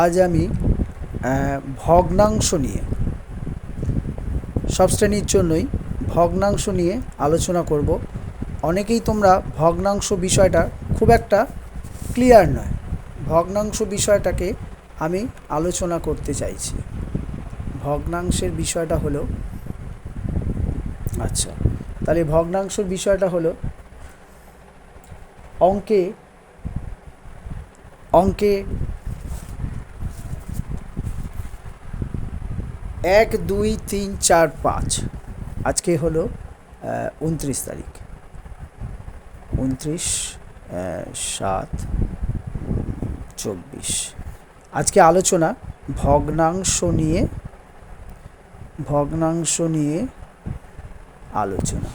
আজ আমি ভগ্নাংশ নিয়ে, সব শ্রেণীর জন্যই ভগ্নাংশ নিয়ে আলোচনা করব। অনেকেই তোমরা ভগ্নাংশ বিষয়টা খুব একটা ক্লিয়ার নয়, ভগ্নাংশ বিষয়টাকে আমি আলোচনা করতে চাইছি। ভগ্নাংশের বিষয়টা হলো, আচ্ছা তাহলে ভগ্নাংশের বিষয়টা হলো অঙ্কে 1, 2, 3, 4, 5, আজকে হলো 29 তারিখ, 29/7/24। আজকে আলোচনা ভগ্নাংশ নিয়ে আলোচনা।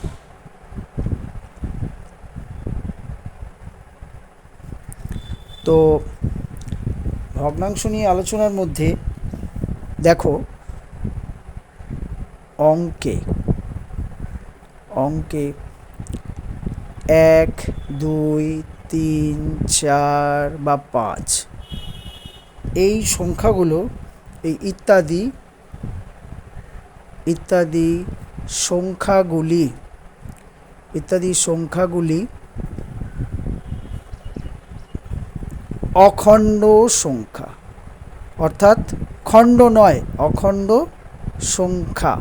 তো ভগ্নাংশ নিয়ে আলোচনার মধ্যে দেখো, অঙ্কে 1, 2, 3, 4 বা 5 এই সংখ্যাগুলো, এই ইত্যাদি সংখ্যাগুলি অখণ্ড সংখ্যা, অর্থাৎ খণ্ড নয়, অখণ্ড সংখ্যা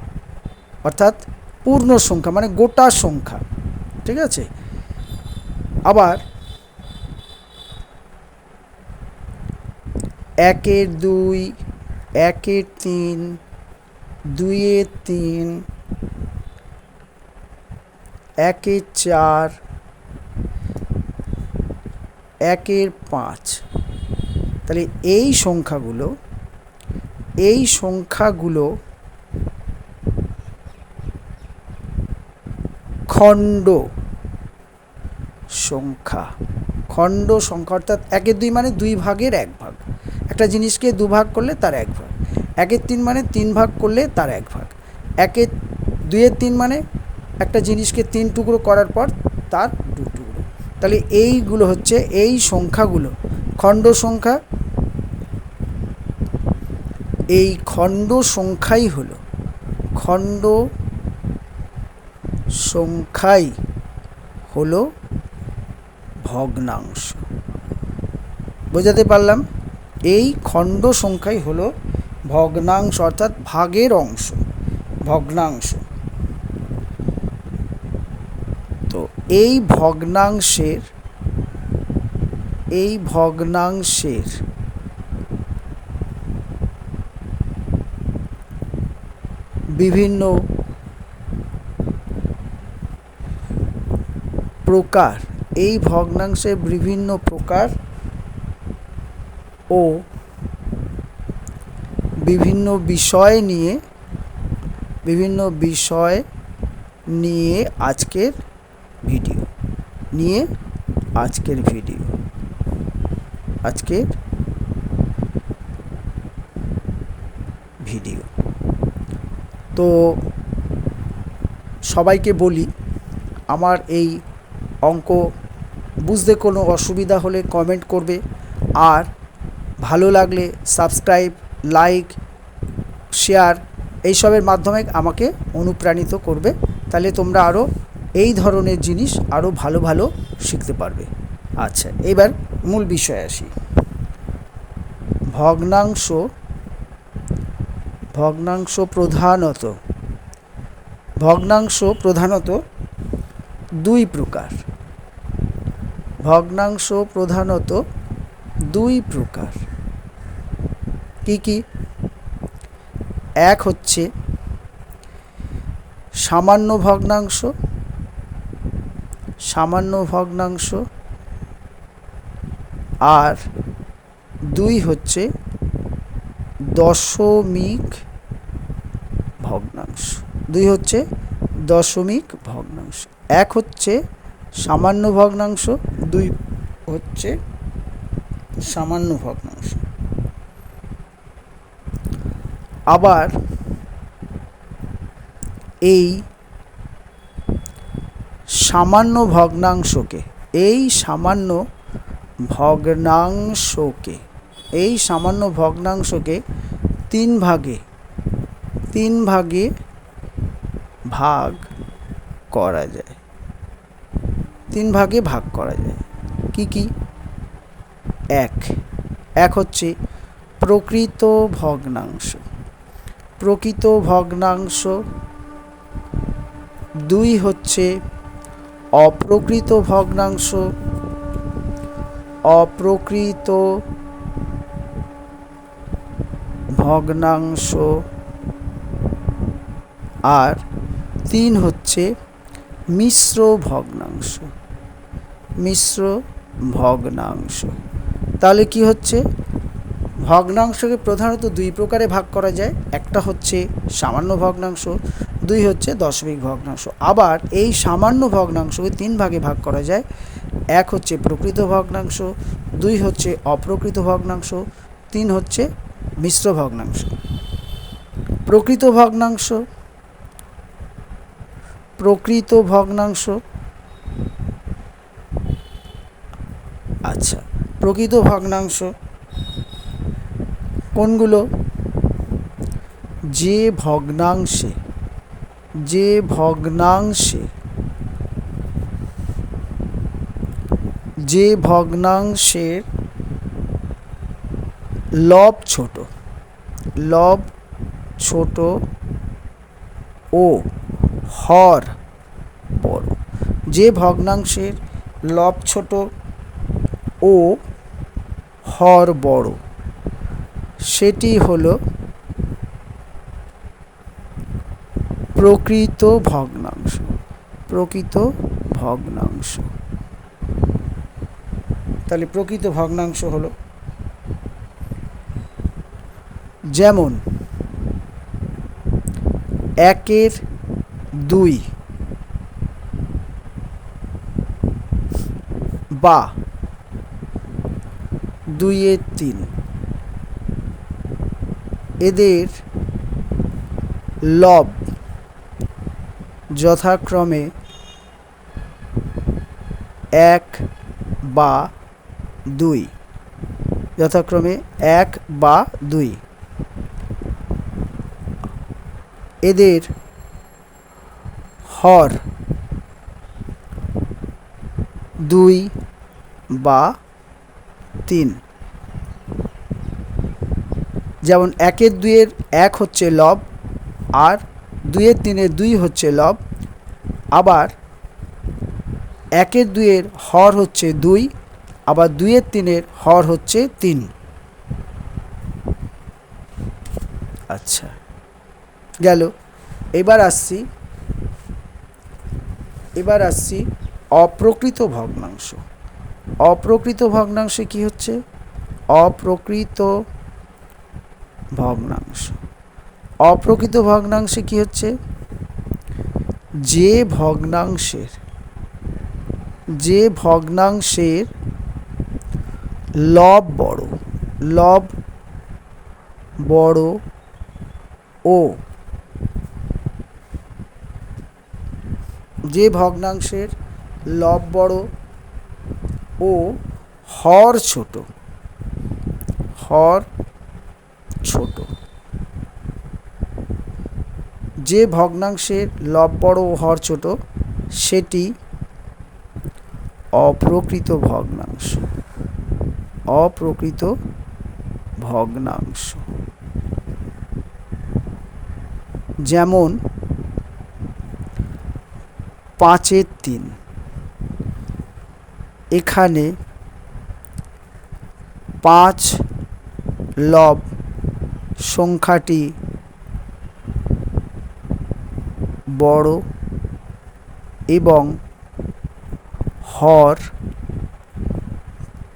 অর্থাৎ পূর্ণ সংখ্যা, মানে গোটা সংখ্যা। ঠিক আছে? আবার 1, 2, 1, 3, 2, 3, 1, 4, 1, 5, তাহলে এই সংখ্যাগুলো খণ্ড সংখ্যা অর্থাৎ 1, 2 মানে 2 ভাগের 1 ভাগ। একটা জিনিসকে 2 ভাগ করলে তার 1 ভাগ। 1, 3 মানে 3 ভাগ করলে তার 1 ভাগ। 2, 3 মানে একটা জিনিসকে 3 টুকরো করার পর তার 2 টুকরো। তাহলে এইগুলো হচ্ছে, এই সংখ্যাগুলো খণ্ড সংখ্যা। এই খণ্ড সংখ্যাই হলো ভগ্নাংশ। বোঝাতে পারলাম? এই খণ্ড সংখ্যাই হলো ভগ্নাংশ, অর্থাৎ ভাগের অংশ, ভগ্নাংশ। তো এই ভগ্নাংশের বিভিন্ন প্রকার, ও বিভিন্ন বিষয় নিয়ে আজকের ভিডিও। তো সবাইকে বলি, আমার এই অঙ্ক বুঝতে কোনো অসুবিধা হলে কমেন্ট করবে, আর ভালো লাগলে সাবস্ক্রাইব, লাইক, শেয়ার এইসবের মাধ্যমে আমাকে অনুপ্রাণিত করবে। তাহলে তোমরা আরও এই ধরনের জিনিস আরও ভালো ভালো শিখতে পারবে। আচ্ছা, এবার মূল বিষয়ে আসি। ভগ্নাংশ প্রধানত দুই প্রকার। কি? এক হচ্ছে সামান্য ভগ্নাংশ, আর 2 হচ্ছে দশমিক ভগ্নাংশ। 1 হচ্ছে সামান্য ভগ্নাংশ, 2 হচ্ছে সামান্য ভগ্নাংশ। আবার এই সামান্য ভগ্নাংশকে এই সামান্য ভগ্নাংশকে তিন ভাগে ভাগ করা যায়। কি কি? এক হচ্ছে প্রকৃত ভগ্নাংশ, দুই হচ্ছে অপ্রকৃত ভগ্নাংশ আর তিন হচ্ছে মিশ্র ভগ্নাংশ। তাহলে কি হচ্ছে? ভগ্নাংশকে প্রধানত দুই প্রকারে ভাগ করা যায়। একটা হচ্ছে সামান্য ভগ্নাংশ, দুই হচ্ছে দশমিক ভগ্নাংশ। আবার এই সামান্য ভগ্নাংশকে তিন ভাগে ভাগ করা যায়। এক হচ্ছে প্রকৃত ভগ্নাংশ, দুই হচ্ছে অপ্রকৃত ভগ্নাংশ, তিন হচ্ছে মিশ্র ভগ্নাংশ। প্রকৃত ভগ্নাংশ আচ্ছা, প্রকৃত ভগ্নাংশ কোনগুলো? যে ভগ্নাংশের লব ছোট ও হর বড়। যে ভগ্নাংশের লব ছোট ও হর বড় সেটি হলো প্রকৃত ভগ্নাংশ। তাহলে প্রকৃত ভগ্নাংশ হলো যেমন 1/2 বা 2/3। এদের লব যথাক্রমে 1 বা 2, এদের হর 2 বা 3। যেমন 1/2 1 হচ্ছে লব, আর 2/3 2 হচ্ছে লব। আবার 1/2 হর হচ্ছে 2, আবার 2/3 হর হচ্ছে 3। আচ্ছা, গেল। এবার আসছি অপ্রকৃত ভগ্নাংশে কি হচ্ছে? অপ্রকৃত ভগ্নাংশে কি হচ্ছে? যে ভগ্নাংশের লব বড় ও হর ছোট। যে ভগ্নাংশের লব বড় ও হর ছোট সেটি অপ্রকৃত ভগ্নাংশ। যেমন 5/3। এখানে 5 লব সংখ্যাটি বড় এবং হর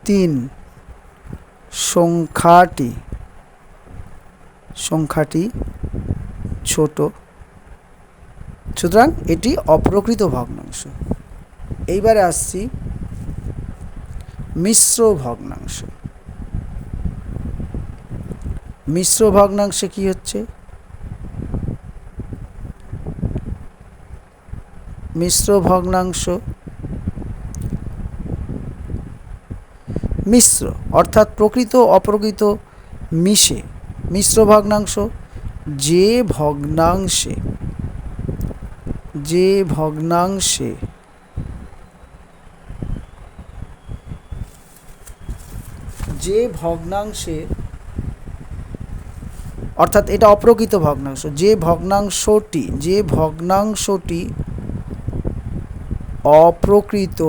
3 সংখ্যাটি ছোট। সুতরাং এটি অপ্রকৃত ভগ্নাংশ। এইবারে আসছি মিশ্র ভগ্নাংশে কি হচ্ছে? মিশ্র অর্থাৎ প্রকৃত অপ্রকৃত মিশে মিশ্র ভগ্নাংশ। যে ভগ্নাংশে যে ভগ্নাংশে যে ভগ্নাংশে অর্থাৎ এটা অপ্রকৃত ভগ্নাংশ, যে ভগ্নাংশটি অপ্রকৃত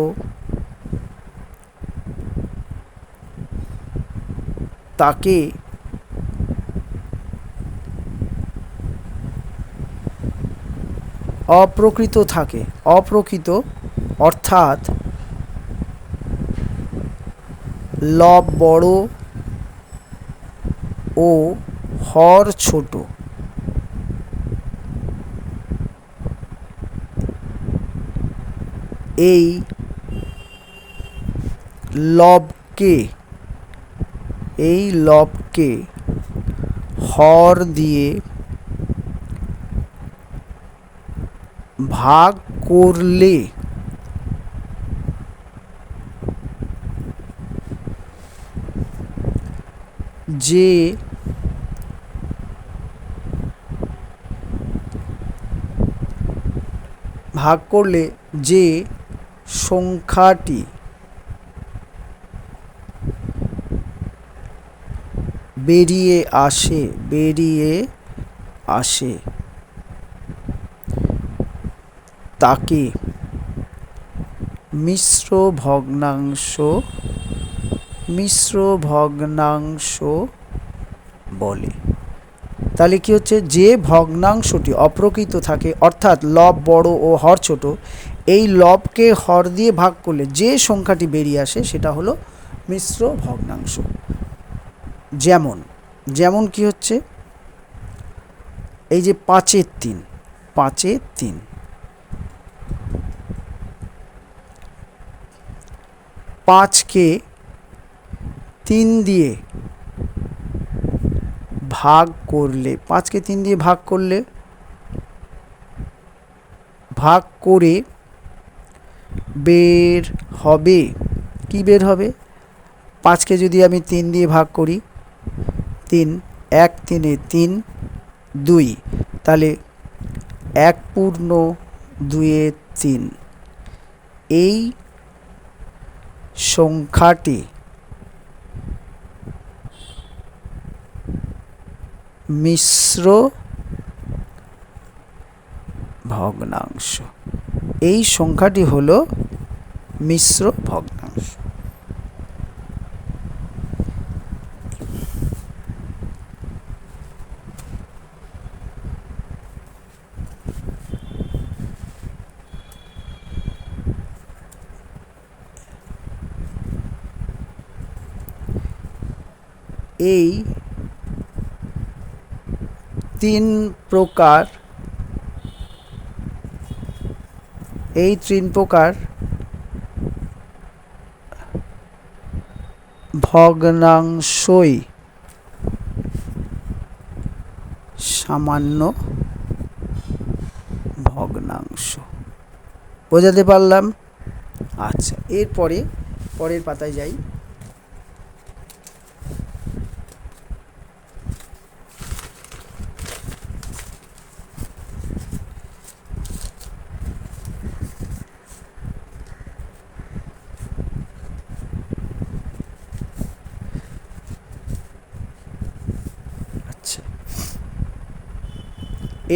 তাকে অপ্রকৃত থাকে, অপ্রকৃত অর্থাৎ লব বড় ও হর ছোট, এই লবকে হর দিয়ে ভাগ করলে যে সংখ্যাটি বেরিয়ে আসে তাকে মিশ্র ভগ্নাংশ বলে। তাহলে কি হচ্ছে, যে ভগ্নাংশটি অপ্রকৃত থাকে অর্থাৎ লব বড় ও হর ছোট, এই লবকে হর দিয়ে ভাগ করলে যে সংখ্যাটি বেরিয়ে আসে সেটা হলো মিশ্র ভগ্নাংশ। যেমন কি হচ্ছে, এই যে 5-এর 3, 5কে 3 দিয়ে ভাগ করে বের হবে, কি বের হবে, 5কে যদি আমি 3 দিয়ে ভাগ করি, 3 1 3 3 2, তাহলে 1/2 এই সংখ্যাটি মিশ্র ভগ্নাংশ। এই সংখ্যাটি হলো মিশ্র ভগ্নাংশ। এই 3 প্রকার ভগ্নাংশই সামান্য ভগ্নাংশ। বোঝাতে পারলাম? আচ্ছা, পরের পাতায় যাই।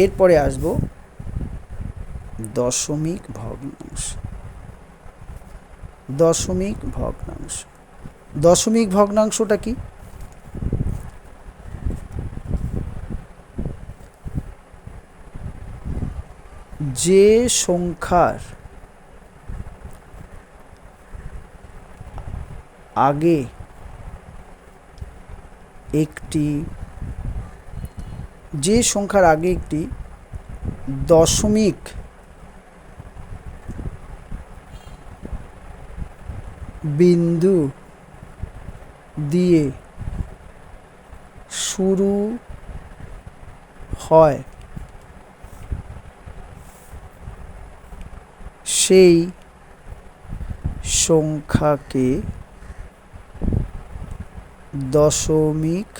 এরপরে আসব দশমিক ভগ্নাংশটা কি? যে সংখ্যার আগে একটি দশমিক বিন্দু দিয়ে শুরু হয় সেই সংখ্যাকে দশমিক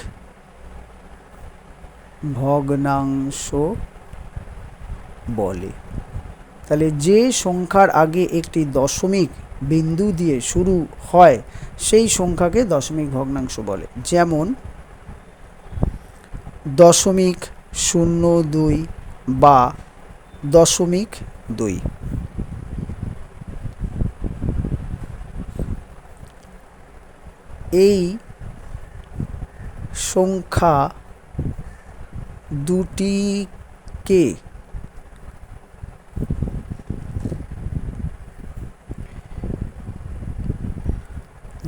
ভগ্নাংশ বলে। তাহলে যে সংখ্যার আগে একটি দশমিক বিন্দু দিয়ে শুরু হয় সেই সংখ্যাকে দশমিক ভগ্নাংশ বলে। যেমন 0.02 বা 0.2। এই সংখ্যা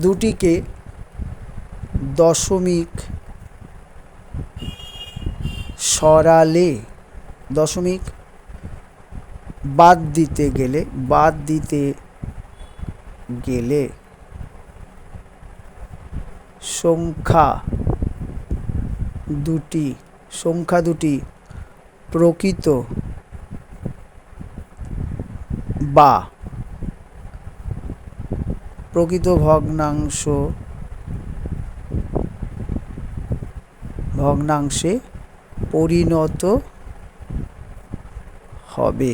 দুটিকে দশমিক সরালে, দশমিক বাদ দিতে গেলে সংখ্যা দুটি প্রকৃত ভগ্নাংশে পরিণত হবে।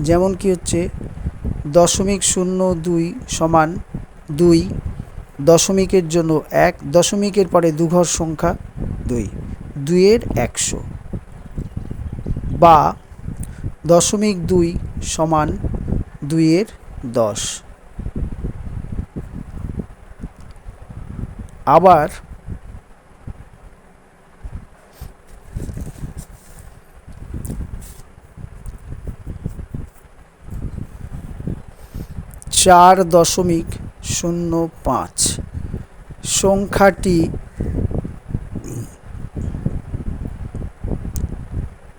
যেমন কি হচ্ছে 0.02 সমান 2, দশমিকের জন্য 1, দশমিকের পরে দুঘর সংখ্যা 2, 2 এর 100, বা 0.2 সমান 2 এর 10। আবার 4.05 সংখ্যাটি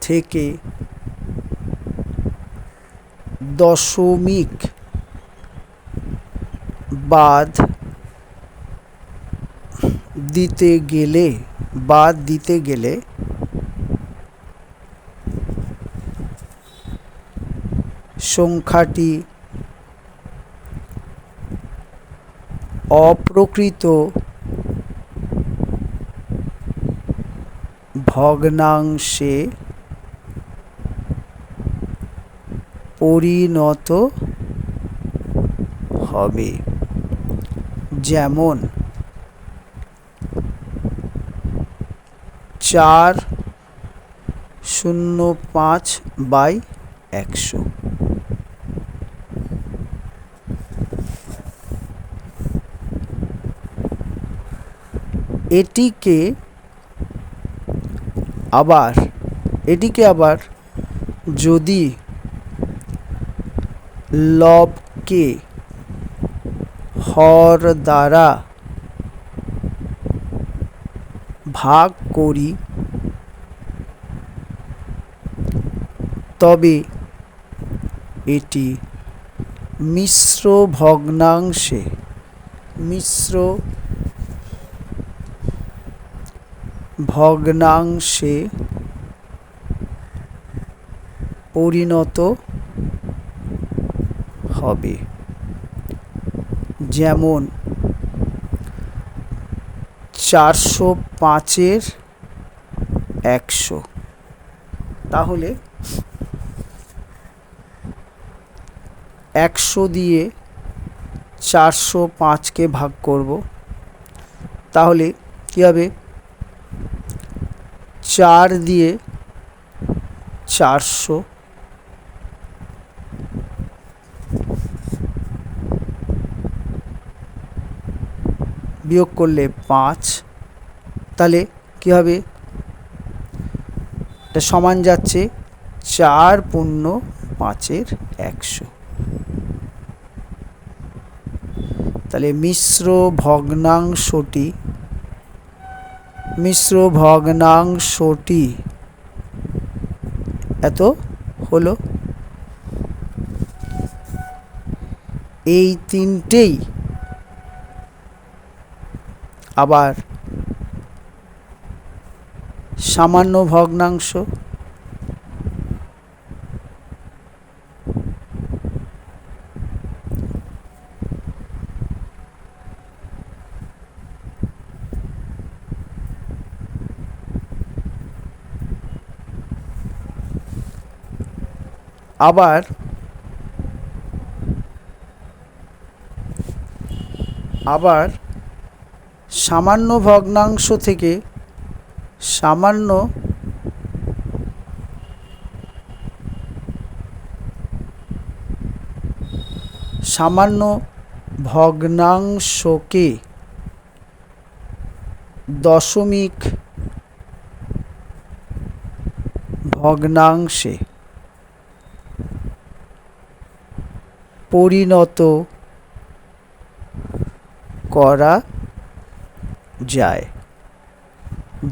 থেকে দশমিক বাদ দিতে গেলে সংখ্যাটি অপ্রকৃত ভগ্নাংশে পরিণত হবে। যেমন 405/100। এটিকে আবার যদি লবকে হর দ্বারা ভাগ করি তবে এটি মিশ্র ভগ্নাংশে পরিণত হবে। যেমন 405/100। তাহলে 100 দিয়ে 405কে ভাগ করব, তাহলে কি হবে? 4 দিয়ে 400 বিয়োগ করলে 5, তাহলে কি হবে? এটা সমান যাচ্ছে 4 পূর্ণ 5-এর 100। তাহলে মিশ্র ভগ্নাংশটি এত হলো। এই তিনটেই আবার সামান্য ভগ্নাংশ। আবার সামান্য ভগ্নাংশ থেকে সামান্য ভগ্নাংশকে দশমিক ভগ্নাংশে পরিণত করা যায়।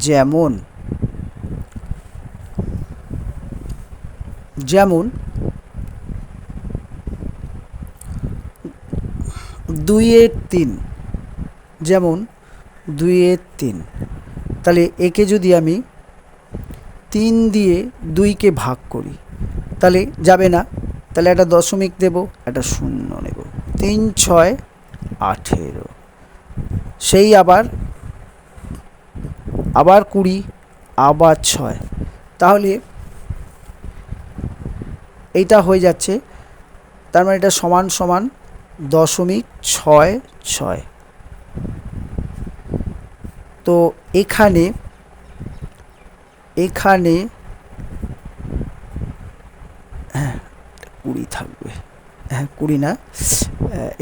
যেমন 2/3, যেমন 2/3। তাহলে একে যদি আমি 3 দিয়ে 2কে ভাগ করি তাহলে যাবে না, তাহলে একটা দশমিক দেব, একটা শূন্য নেব। 3 6 18, সেই আবার 20, আবার 6, তাহলে এইটা হয়ে যাচ্ছে। তার মানে এটা সমান সমান 0.66। তো এখানে 20 থাকবে, 20 না,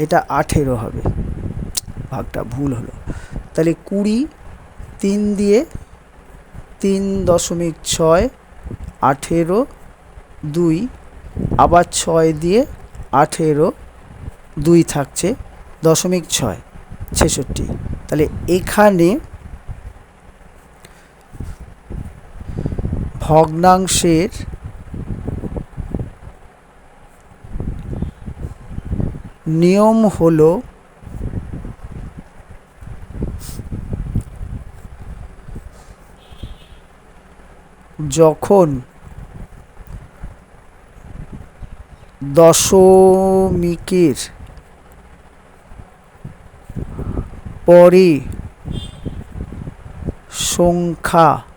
এটা 18 হবে, ভাগটা ভুল হলো। তাহলে 20, 3 দিয়ে 3.6, 18, 2, আবার 6 দিয়ে 18, 2 থাকছে 0.6, 66। তাহলে এখানে ভগ্নাংশের নিয়ম হলো যখন দশমিকের পরে সংখ্যাগুলি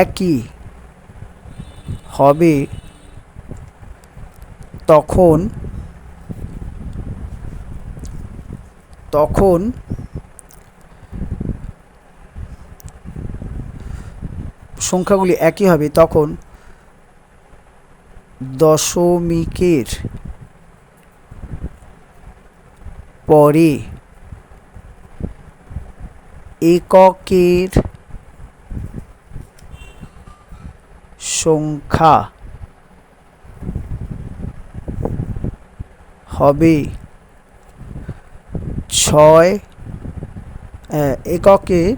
একই হবে তখন সংখ্যাগুলি একই হবে তখন দশমিকের পরে এককের সংখ্যা হবে 6, এককের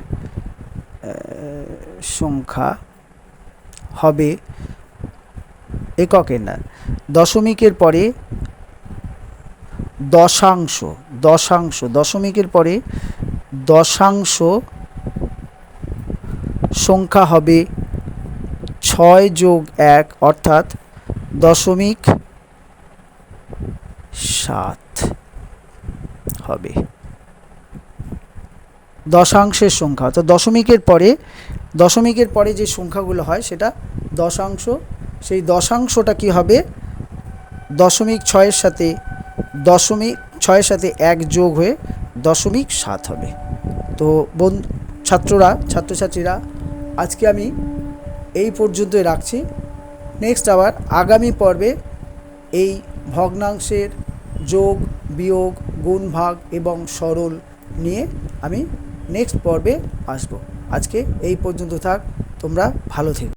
সংখ্যা হবে, এককের না, দশমিকের পরে দশমিকের পরে দশাংশ সংখ্যা হবে 6 যোগ 1, অর্থাৎ 0.7 হবে দশাংশের সংখ্যা। তো দশমিকের পরে যে সংখ্যাগুলো হয় সেটা দশাংশ। সেই দশাংশটা কি হবে, 0.6 সাথে 1 যোগ হয়ে 0.7 হবে। তো ছাত্রছাত্রীরা আজকে আমি এই পর্যন্তই রাখছি। নেক্সট আবার আগামী পর্বে এই ভগ্নাংশের যোগ, বিয়োগ, গুণ, ভাগ এবং সরল নিয়ে আমি নেক্সট পর্বে আসব। আজকে এই পর্যন্ত থাক, তোমরা ভালো থেকো।